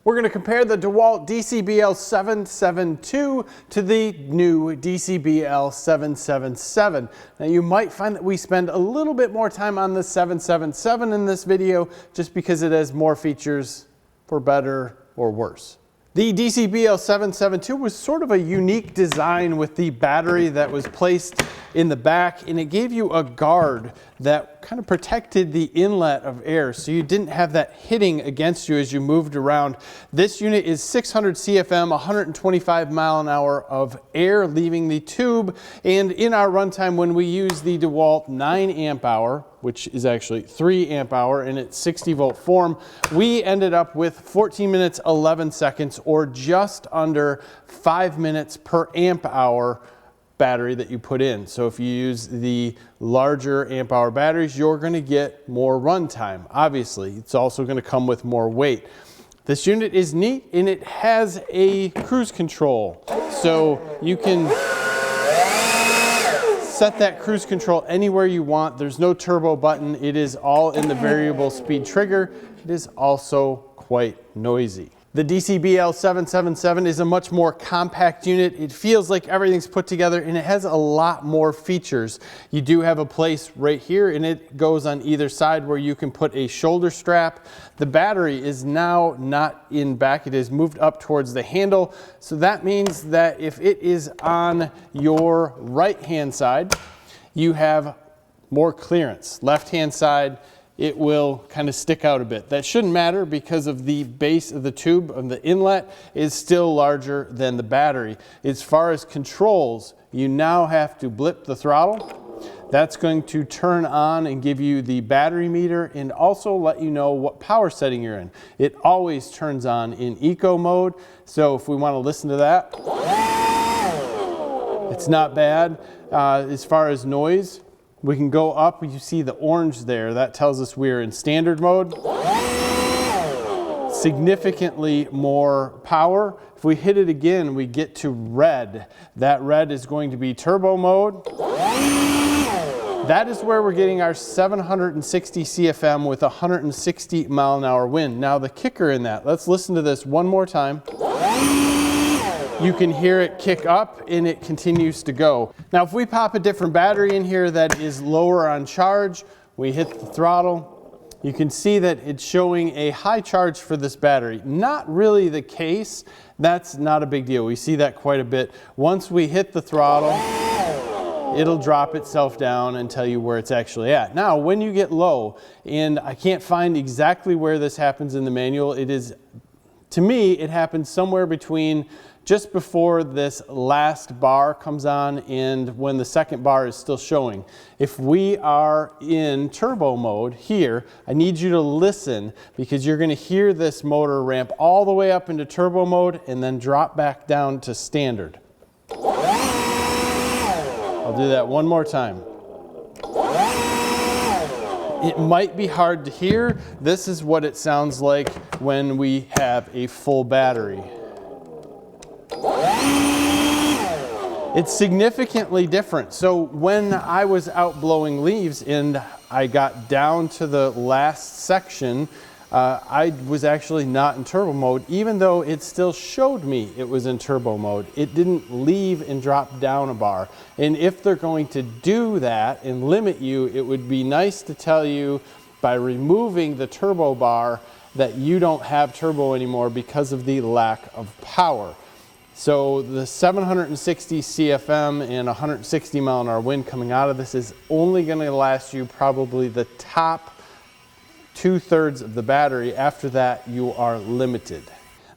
We're going to compare the DEWALT DCBL772 to the new DCBL777. Now you might find that we spend a little bit more time on the 777 in this video just because it has more features for better or worse. The DCBL772 was sort of a unique design with the battery that was placed in the back, and it gave you a guard that kind of protected the inlet of air so you didn't have that hitting against you as you moved around. This unit is 600 CFM, 125 mile an hour of air leaving the tube, and in our runtime when we use the DEWALT 9 amp hour, which is actually 3 amp hour in its 60 volt form, we ended up with 14 minutes 11 seconds, or just under 5 minutes per amp hour battery that you put in. So if you use the larger amp hour batteries, you're going to get more runtime. Obviously, it's also going to come with more weight. This unit is neat, and it has a cruise control, so you can set that cruise control anywhere you want. There's no turbo button. It is all in the variable speed trigger. It is also quite noisy. The DCBL777 is a much more compact unit. It feels like everything's put together, and it has a lot more features. You do have a place right here, and it goes on either side where you can put a shoulder strap. The battery is now not in back. It is moved up towards the handle. So that means that if it is on your right-hand side, you have more clearance. Left-hand side, it will kind of stick out a bit. That shouldn't matter because of the base of the tube of the inlet is still larger than the battery. As far as controls, you now have to blip the throttle. That's going to turn on and give you the battery meter and also let you know what power setting you're in. It always turns on in eco mode, so if we want to listen to that, it's not bad. As far as noise, we can go up. You see the orange there. That tells us we're in standard mode. Significantly more power. If we hit it again, we get to red. That red is going to be turbo mode. That is where we're getting our 760 CFM with 160 mile an hour wind. Now the kicker in that, let's listen to this one more time. You can hear it kick up and it continues to go. Now if we pop a different battery in here that is lower on charge, we hit the throttle, you can see that it's showing a high charge for this battery. Not really the case. That's not a big deal. We see that quite a bit. Once we hit the throttle, it'll drop itself down and tell you where it's actually at. Now when you get low, and I can't find exactly where this happens in the manual, it is, to me, it happens somewhere between just before this last bar comes on and when the second bar is still showing. If we are in turbo mode here, I need you to listen because you're going to hear this motor ramp all the way up into turbo mode and then drop back down to standard. I'll do that one more time. It might be hard to hear. This is what it sounds like when we have a full battery. It's significantly different. So when I was out blowing leaves and I got down to the last section, I was actually not in turbo mode, even though it still showed me it was in turbo mode. It didn't leave and drop down a bar. And if they're going to do that and limit you, it would be nice to tell you by removing the turbo bar that you don't have turbo anymore because of the lack of power. So the 760 CFM and 160 mile an hour wind coming out of this is only going to last you probably the top 2/3 of the battery. After that, you are limited.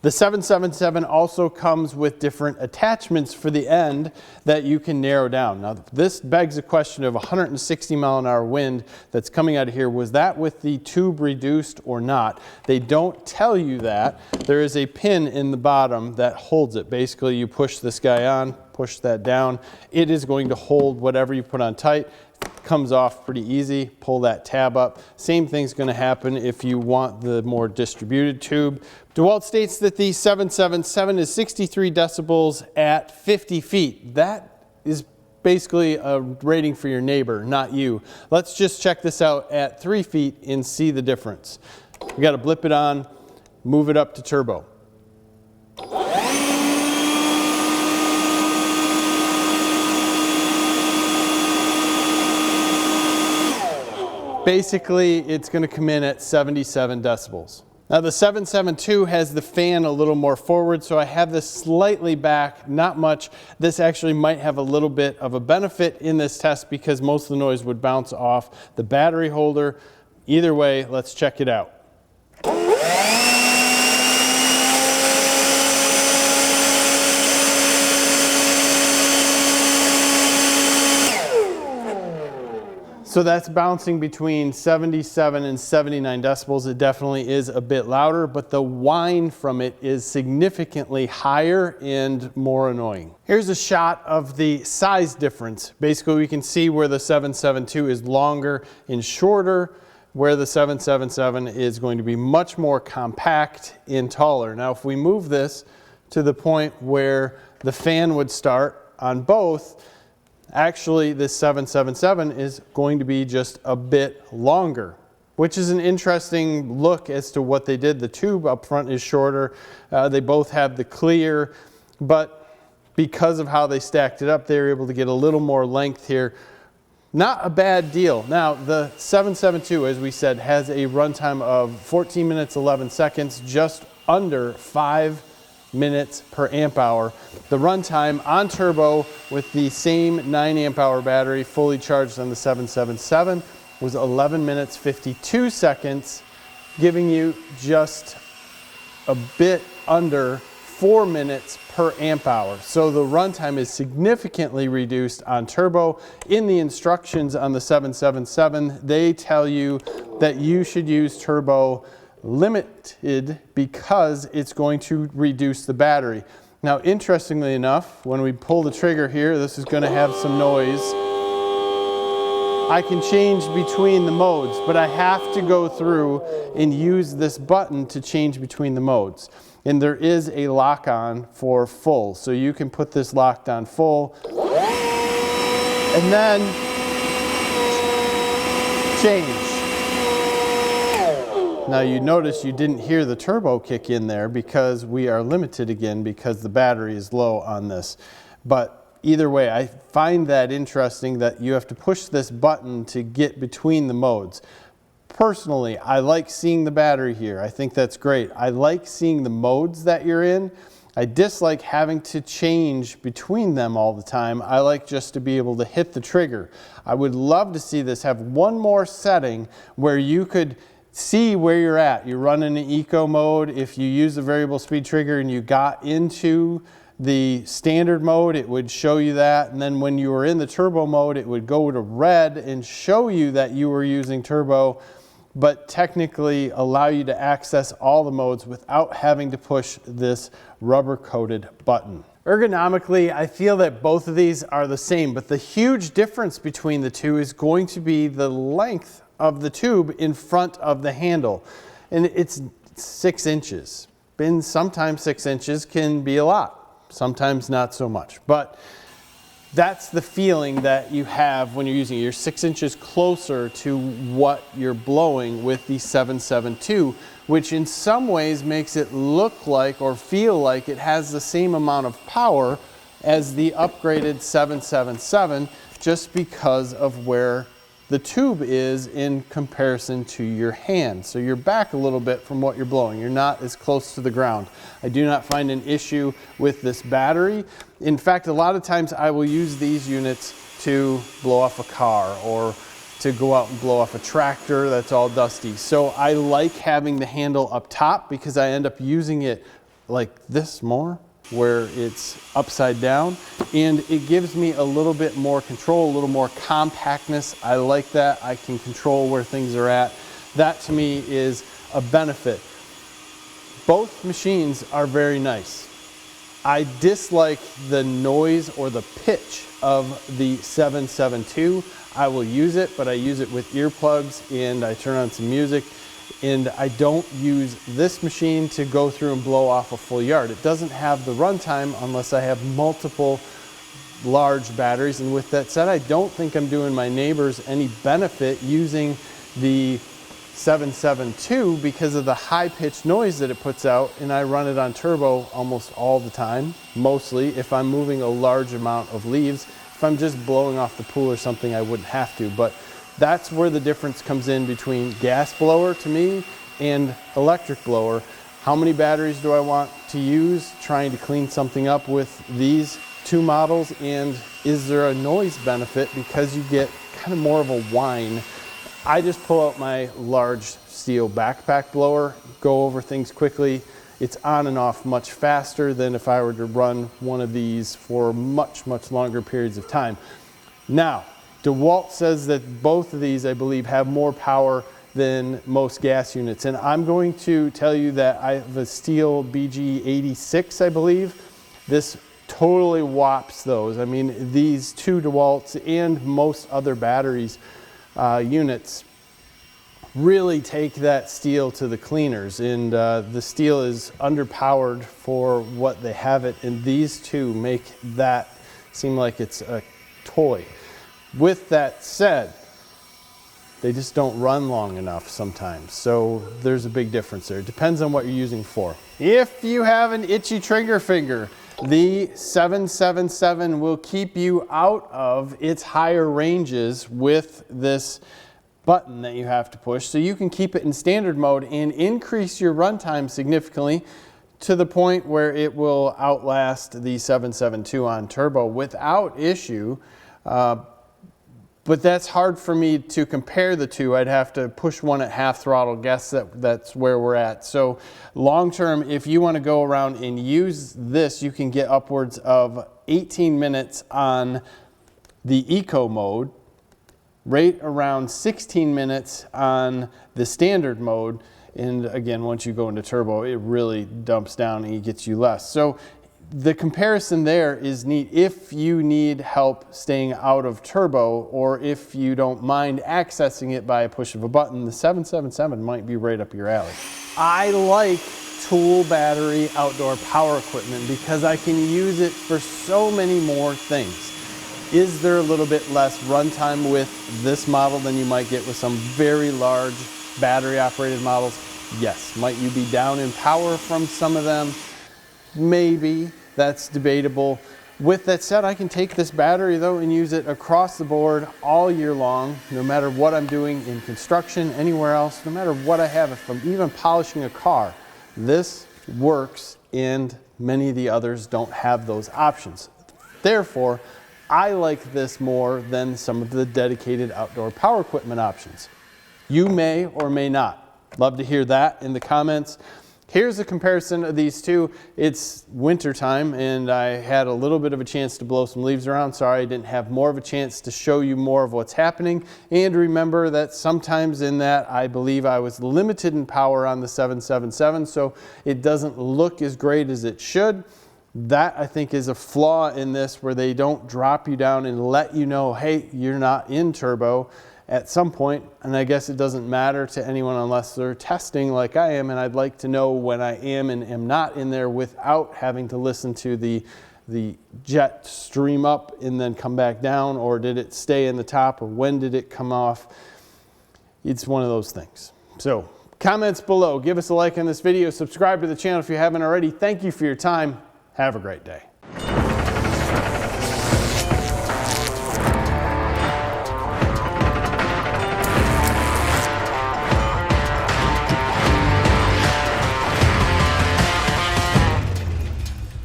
The 777 also comes with different attachments for the end that you can narrow down. Now this begs the question of 160 mile an hour wind that's coming out of here. Was that with the tube reduced or not? They don't tell you that. There is a pin in the bottom that holds it. Basically you push this guy on, push that down. It is going to hold whatever you put on tight. Comes off pretty easy. Pull that tab up. Same thing's going to happen if you want the more distributed tube. DEWALT states that the 777 is 63 decibels at 50 feet. That is basically a rating for your neighbor, not you. Let's just check this out at 3 feet and see the difference. We got to blip it on, move it up to turbo. Basically, it's going to come in at 77 decibels. Now the 772 has the fan a little more forward, so I have this slightly back, not much. This actually might have a little bit of a benefit in this test because most of the noise would bounce off the battery holder. Either way, let's check it out. So that's bouncing between 77 and 79 decibels. It definitely is a bit louder, but the whine from it is significantly higher and more annoying. Here's a shot of the size difference. Basically, we can see where the 772 is longer and shorter, where the 777 is going to be much more compact and taller. Now, if we move this to the point where the fan would start on both, actually, this 777 is going to be just a bit longer, which is an interesting look as to what they did. The tube up front is shorter. They both have the clear, but because of how they stacked it up, they were able to get a little more length here. Not a bad deal. Now, the 772, as we said, has a runtime of 14 minutes, 11 seconds, just under 5 minutes per amp hour. The runtime on turbo with the same 9 amp hour battery fully charged on the 777 was 11 minutes 52 seconds, giving you just a bit under 4 minutes per amp hour. So the runtime is significantly reduced on turbo. In the instructions on the 777, they tell you that you should use turbo limited because it's going to reduce the battery. Now, interestingly enough, when we pull the trigger here, this is going to have some noise. I can change between the modes, but I have to go through and use this button to change between the modes. And there is a lock on for full, so you can put this locked on full and then change. Now you notice you didn't hear the turbo kick in there because we are limited again because the battery is low on this. But either way, I find that interesting that you have to push this button to get between the modes. Personally, I like seeing the battery here. I think that's great. I like seeing the modes that you're in. I dislike having to change between them all the time. I like just to be able to hit the trigger. I would love to see this have one more setting where you could see where you're at. You're running in eco mode. If you use the variable speed trigger and you got into the standard mode, it would show you that. And then when you were in the turbo mode, it would go to red and show you that you were using turbo, but technically allow you to access all the modes without having to push this rubber coated button. Ergonomically, I feel that both of these are the same, but the huge difference between the two is going to be the length of the tube in front of the handle. And it's 6 inches. And sometimes 6 inches can be a lot, sometimes not so much. But that's the feeling that you have when you're using it. You're 6 inches closer to what you're blowing with the 772, which in some ways makes it look like or feel like it has the same amount of power as the upgraded 777 just because of where the tube is in comparison to your hand. So you're back a little bit from what you're blowing. You're not as close to the ground. I do not find an issue with this battery. In fact, a lot of times I will use these units to blow off a car or to go out and blow off a tractor that's all dusty. So I like having the handle up top because I end up using it like this more, where it's upside down, and it gives me a little bit more control, a little more compactness. I like that. I can control where things are at. That to me is a benefit. Both machines are very nice. I dislike the noise or the pitch of the 772. I will use it, but I use it with earplugs and I turn on some music. And I don't use this machine to go through and blow off a full yard. It doesn't have the runtime unless I have multiple large batteries. And with that said, I don't think I'm doing my neighbors any benefit using the 772 because of the high-pitched noise that it puts out, and I run it on turbo almost all the time, mostly if I'm moving a large amount of leaves. If I'm just blowing off the pool or something, I wouldn't have to, but That's where the difference comes in between gas blower to me and electric blower. How many batteries do I want to use trying to clean something up with these two models, and is there a noise benefit because you get kind of more of a whine? I just pull out my large steel backpack blower, go over things quickly. It's on and off much faster than if I were to run one of these for much longer periods of time. Now, DEWALT says that both of these, I believe, have more power than most gas units. And I'm going to tell you that I have a steel BG86, I believe. This totally whops those. I mean, these two DEWALTs and most other batteries units really take that steel to the cleaners. And the steel is underpowered for what they have it. And these two make that seem like it's a toy. With that said, they just don't run long enough sometimes. So there's a big difference there. It depends on what you're using for. If you have an itchy trigger finger, the 777 will keep you out of its higher ranges with this button that you have to push. So you can keep it in standard mode and increase your runtime significantly to the point where it will outlast the 772 on turbo without issue. But that's hard for me to compare the two. I'd have to push one at half throttle, guess that's where we're at. So long term, if you want to go around and use this, you can get upwards of 18 minutes on the eco mode, right around 16 minutes on the standard mode. And again, once you go into turbo, it really dumps down and it gets you less. So the comparison there is neat if you need help staying out of turbo, or if you don't mind accessing it by a push of a button, the 777 might be right up your alley. I like tool battery outdoor power equipment because I can use it for so many more things. Is there a little bit less runtime with this model than you might get with some very large battery operated models? Yes. Might you be down in power from some of them? Maybe. That's debatable. With that said, I can take this battery though and use it across the board all year long, no matter what I'm doing in construction, anywhere else, no matter what I have. If I'm even polishing a car, this works, and many of the others don't have those options. Therefore, I like this more than some of the dedicated outdoor power equipment options. You may or may not. Love to hear that in the comments. Here's a comparison of these two. It's winter time and I had a little bit of a chance to blow some leaves around. Sorry I didn't have more of a chance to show you more of what's happening. And remember that sometimes in that I believe I was limited in power on the 777, so it doesn't look as great as it should. That I think is a flaw in this, where they don't drop you down and let you know, hey, you're not in turbo at some point. And I guess it doesn't matter to anyone unless they're testing like I am, and I'd like to know when I am and am not in there without having to listen to the jet stream up and then come back down, or did it stay in the top, or when did it come off? It's one of those things. So comments below, give us a like on this video, subscribe to the channel if you haven't already. Thank you for your time. Have a great day.